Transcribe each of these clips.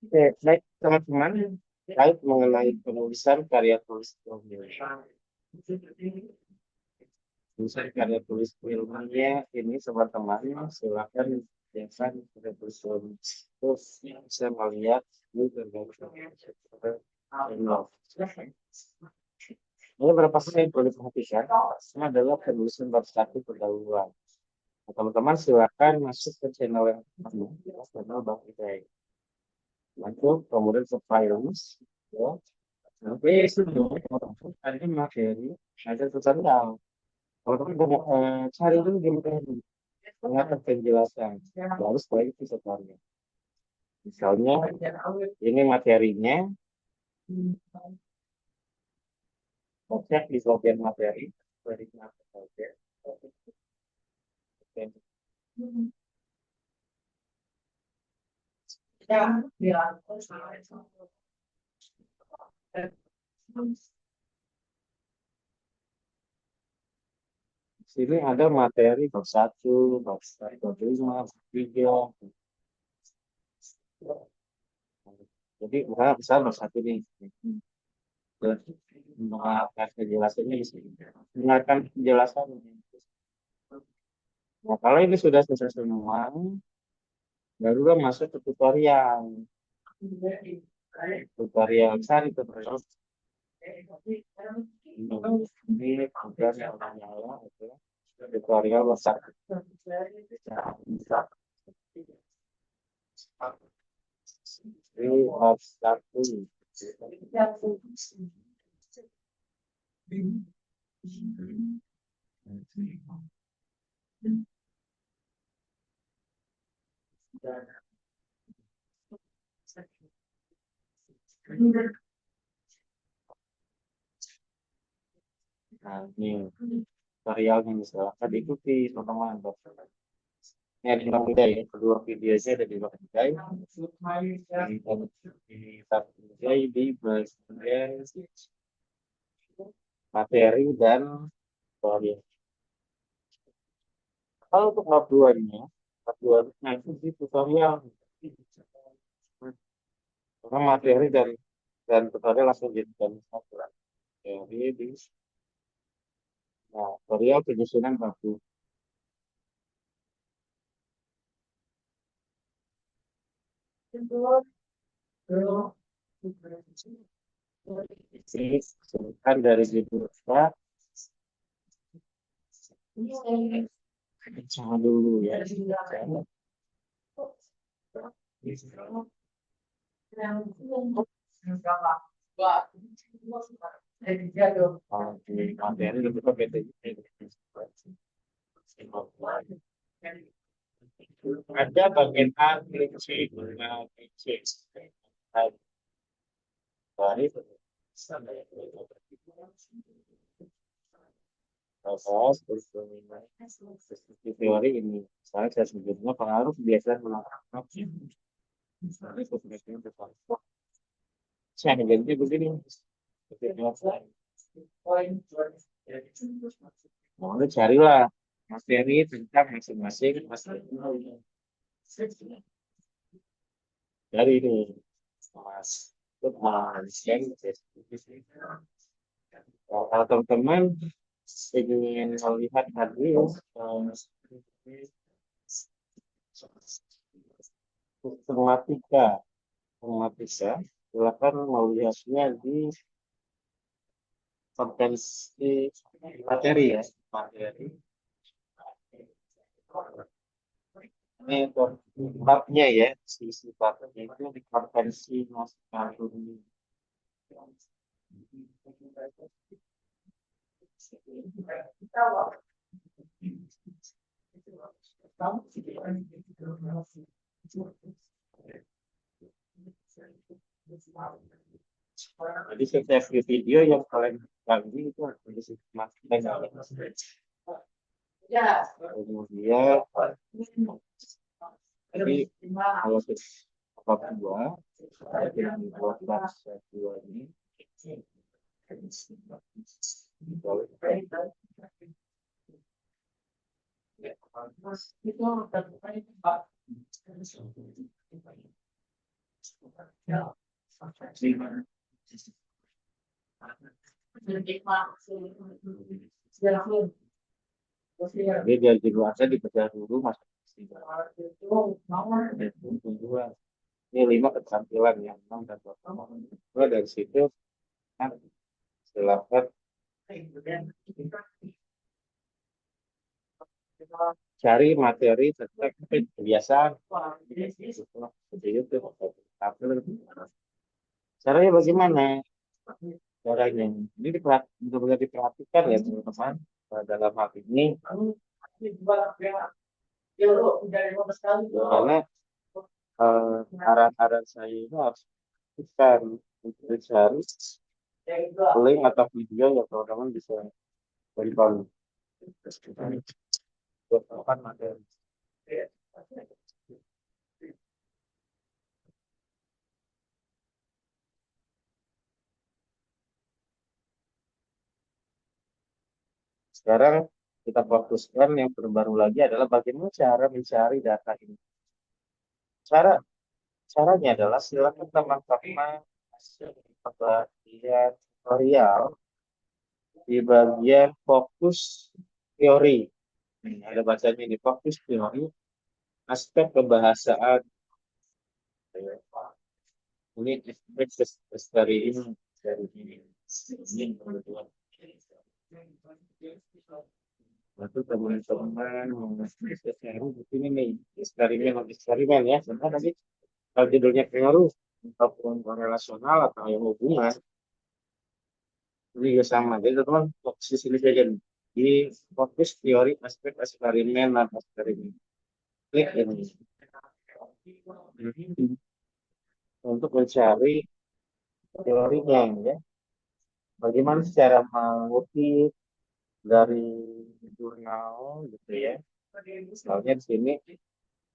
Oke, baik teman-teman, terkait mengenai penulisan karya tulis ilmiah. Penulisan karya tulis ilmiah ini teman-teman silakan biasa karya tulis ilmiah. Terus saya melihat ini berbagai ini beberapa hal yang perlu diperhatikan. Ini adalah penulisan bab satu pendahuluan. Nah, teman-teman silakan masuk ke channel yang pertama, channel Bang Idai. Masuk, kemudian ke files, ya. Tapi sebelumnya teman-teman ada materi, ada tutorial. Teman-teman cari dulu di materi, ingat penjelasan, baru setelah itu tutorial. Misalnya, ini materinya, cek di bagian materi, dari materi. Di sini ada materi bab 1, bab 5, bab 3. Jadi misalnya besar bab 1 nih. Mendengarkan penjelasannya di sini. Dengarkan penjelasan. Nah, kalau ini sudah selesai semua, barulah masuk ke tutorial. Tutorial cari tutorial. Ini tugas yang nyala itu. Tutorial besar. Ini bab 1. Nah, ini tutorialnya misalkan diikuti teman-teman. Ini ada di Bang Idai ya. Kedua videonya ada di Bang Idai. Di Bang Idai di bagian materi dan tutorial. Kalau untuk bab 2-nya, bab 2 itu di tutorial. Karena materi dan tutorial langsung jadikan satu. Jadi di nah, tutorial penyusunan bab 2. Ini sebutkan dari judul apa? Jangan dulu ya. Materi lebih ke ada bagian A, klik C, klik C. Dari proses di teori ini, saya sebutnya pengaruh kebiasaan melakukan misalnya kebiasaan berfaktor. Saya jadi begini. Mau carilah materi tentang masing-masing dari ini mas kalau teman-teman ingin melihat tadi sistematika silakan melihatnya di kompetensi materi ya materi ini untuk babnya ya sisi babnya itu di kompetensi masing ini. Jadi setiap video yang kalian bagi itu harus sistematika. Kemudian jadi kalau bab 2 yang dibuat bab 2 ini Jadi dia di luar saya dikerja dulu masuk kedua. Ini lima keterampilan yang enam dan pertama. Dari situ kan silakan cari materi tentang kebiasaan seperti itu. Caranya bagaimana? Caranya ini benar-benar diperhatikan ya teman-teman. Dalam hal ini karena arah-arah saya itu harus bukan untuk cari link atau video yang teman-teman bisa tonton buat materi. Sekarang kita fokuskan yang terbaru lagi adalah bagaimana cara mencari data ini. Cara Caranya adalah silakan teman-teman bagian tutorial di bagian fokus teori. Ada bacanya di fokus teori, aspek kebahasaan. Ini aspek dari ini dari ini. Ini kebetulan. Lalu teman-teman ini nih eksperimen ya. Sebenarnya tadi kalau judulnya pengaruh ataupun relasional atau yang hubungan ini juga sama. Jadi teman fokus di sini saja nih. Di fokus teori aspek eksperimen atau eksperimen. Klik ini. Untuk mencari teorinya ya. Bagaimana secara mengutip dari jurnal gitu ya. Misalnya di sini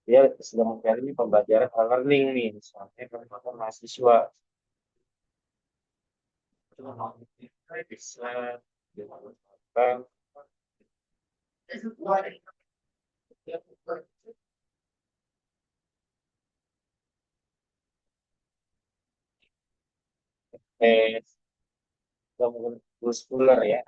dia sedang mencari ini pembelajaran e-learning nih, misalnya teman-teman mahasiswa bisa dilakukan kemudian muskuler ya.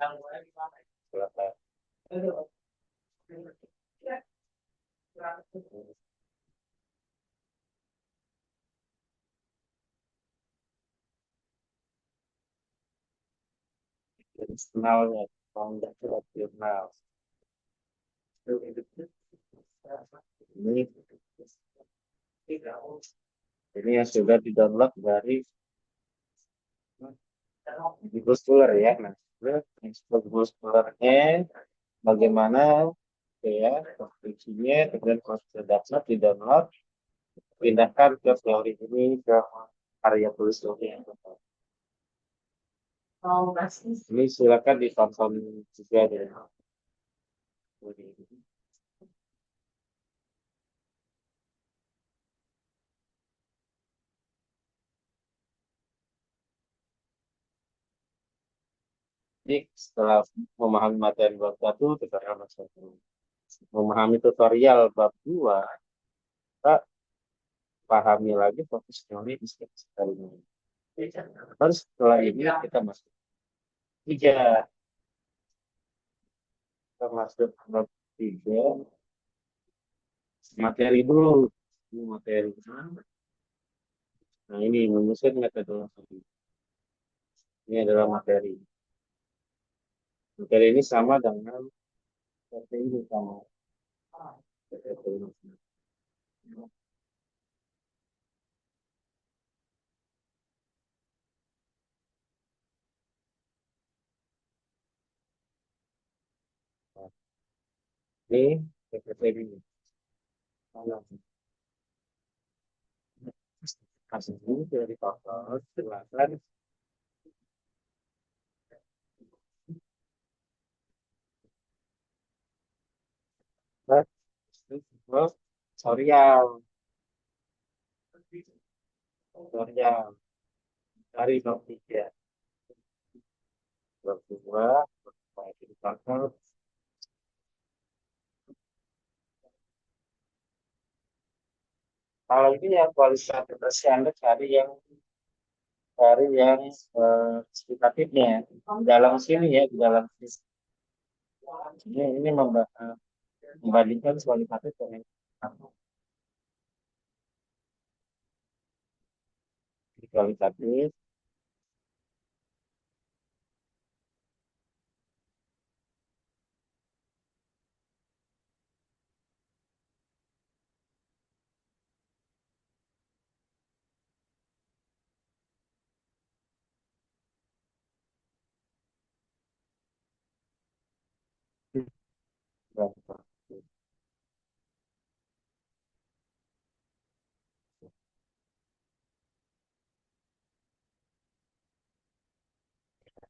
Jurnalnya, pembelajaran jurnal. Ini yang sudah di-download dari Google Scholar ya. Nah, Google Scholar-nya bagaimana ya konstruksinya, kemudian kalau sudah dapat di-download, pindahkan ke teori ini ke karya tulisnya. Ini silakan ditonton juga deh. Jadi setelah memahami materi bab 1, tutorial bab 1. Memahami tutorial bab 2, kita pahami lagi fokus teori sekali ini. Terus setelah ini kita masuk 3. Kita masuk bab 3. Materi dulu. Ini materi. Nah ini menyusun metodologi. Ini adalah materi. Materi ini sama dengan materi ini sama. Ini PPT ini. Kasih dulu dari total silakan. Tutorial dari bab 3. Bab 2 kalau ini yang kualitas versi Anda cari yang Cari yang kualitatifnya. Dalam sini ya, di dalam sini. Ini membandingkan kualitatif dengan kualitatif.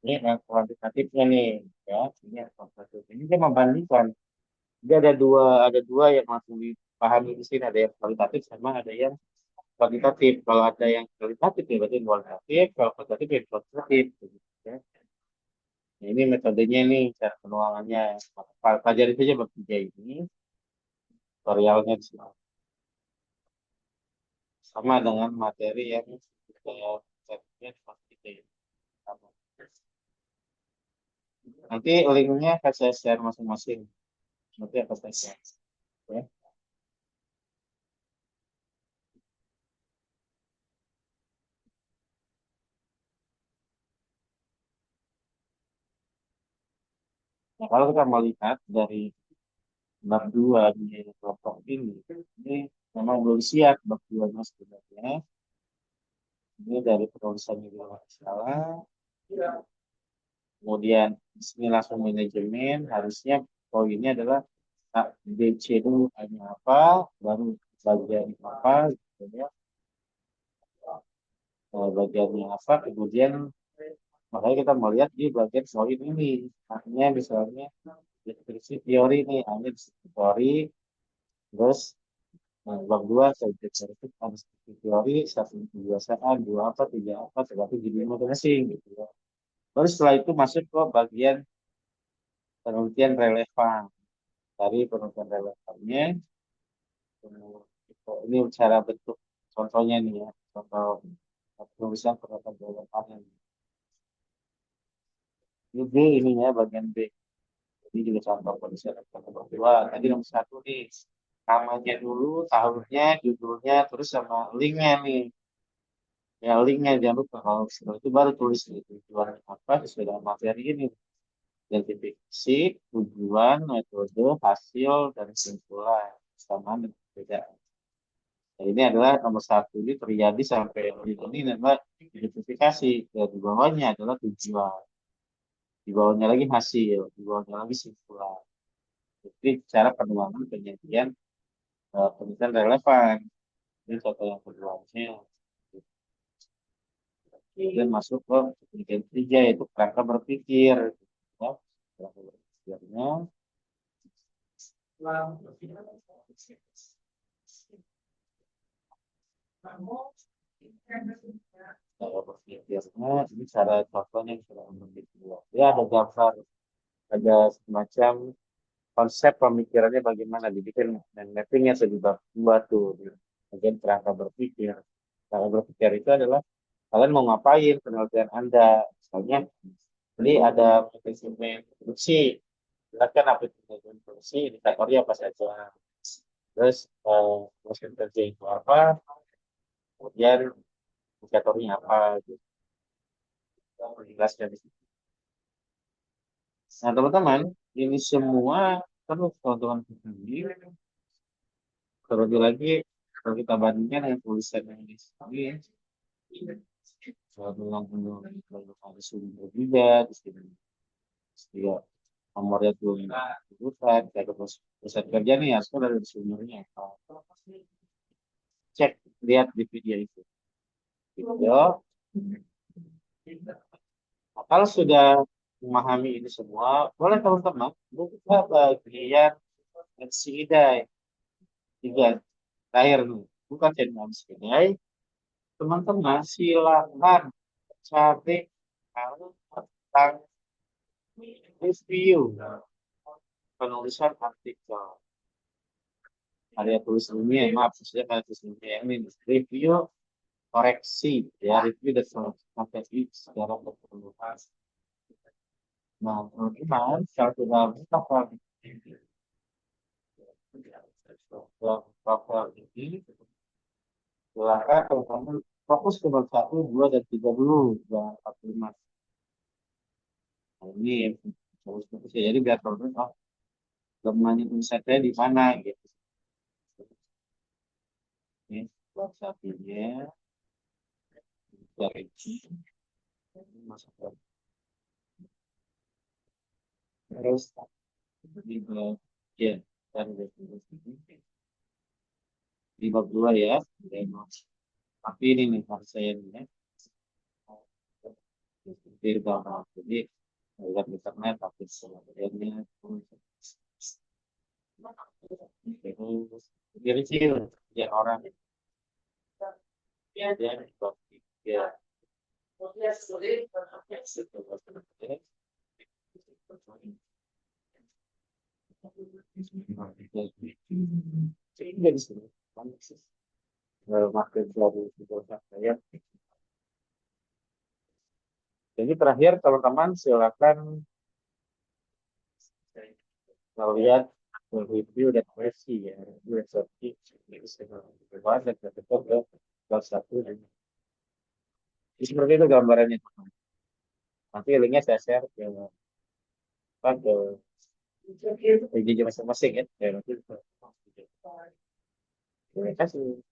Ini yang kuantitatifnya nih, ya. Ini yang kuantitatif. Ini dia membandingkan. Jadi ada dua yang langsung dipahami di sini. Ada yang kualitatif sama ada yang kuantitatif. Kalau ada yang kualitatif ya berarti kualitatif. Kalau kuantitatif ya kuantitatif. Gitu, ya. Nah, ini metodenya nih, cara penuangannya. Pelajari saja bab tiga ini. Tutorialnya di sini. Sama dengan materi yang saya chatnya di bab tiga ini. Sama. Nanti linknya akan saya share masing-masing. Nanti akan saya share. Ya. Nah, kalau kita melihat dari bab 2 di kelompok ini memang belum siap bab 2 sebenarnya. Ini dari penulisan yang salah. Kemudian di sini langsung manajemen, harusnya poinnya adalah DC itu hanya apa, baru bagian apa, gitu ya. Bagiannya apa, kemudian makanya kita melihat di bagian poin ini. Artinya misalnya deskripsi teori ini, hanya deskripsi teori, terus nah, bab dua saya itu harus teori, satu kebiasaan, dua apa, tiga apa, tergantung jadi masing-masing gitu ya. Baru setelah itu masuk ke bagian penelitian relevan. Dari penelitian relevannya, ini cara bentuk contohnya nih ya, contoh penulisan penelitian relevan. Ini B ini ya, bagian B. Jadi juga contoh penulisan nomor dua. Tadi nomor satu nih, namanya dulu, tahunnya, judulnya, terus sama linknya nih. Ya linknya jangan lupa kalau setelah itu baru tulis nih, tujuan apa sesuai dengan materi ini. Identifikasi, tujuan, metode, hasil, dan kesimpulan. Sama dan perbedaan. Nah, ini adalah nomor satu ini terjadi sampai ini adalah identifikasi. Dan di bawahnya adalah tujuan. Di bawahnya lagi hasil. Di bawahnya lagi kesimpulan. Jadi cara penuangan penyajian penelitian relevan. Ini contoh yang kedua. Dan masuk ke bagian ketiga yaitu kerangka berpikir. Ya, kerangka berpikirnya. Cara berpikirnya ini cara contohnya cara berpikir. Ya ada gambar, ada semacam konsep pemikirannya bagaimana dibikin dan mappingnya sudah dibuat tuh di bagian kerangka berpikir. Kerangka berpikir itu adalah kalian mau ngapain penelitian Anda. Misalnya, jadi ada manajemen produksi. Silakan apa itu manajemen produksi, indikatornya apa saja. Terus mesin kerja itu apa, kemudian indikatornya apa, gitu. Jelaskan di situ. Nah, teman-teman, ini semua terus teman-teman ketahui. Terlebih lagi, kalau kita bandingkan dengan tulisan yang di sini, soal bilang ada sumber juga, di sini juga nomornya tuh urutan, kayak pusat kerja nih, harusnya ada di sumbernya. Cek, lihat di video itu. Video. Nah, kalau sudah memahami ini semua, boleh teman-teman buka bagian NCIDAI. Tiga, terakhir nih, bukan channel NCIDAI. Teman-teman silakan cari tahu tentang review penulisan artikel. Karya tulis ilmiah, maaf, maksudnya karya tulis ilmiah ini review koreksi ya, review dan strategi secara keseluruhan. Nah, teman-teman, kalau sudah buka profil ini, silakan kalau kamu fokus ke bab 1, 2, dan 3 dulu, 2, 4, 5. Nah, ini fokus ya. Jadi biar teman-teman, oh, lemahnya insight-nya di mana gitu. Ini bab 1-nya, koreksi, masuk ke terus di bab ya, dan di bab 2 ya. Tapi ini nih harus saya nih ya. Jadi bawah. Jadi lihat internet tapi sebenarnya terus dia kecil ya orang ya dia ya jadi dari sini makin dari saya. Jadi terakhir teman-teman silakan lihat review dan versi ya, review dan versi itu bebas dan tertutup ke kelas 1 dan jadi seperti itu gambarannya. Nanti linknya saya share ke apa ke IG masing-masing ya. Ya, nanti terima kasih.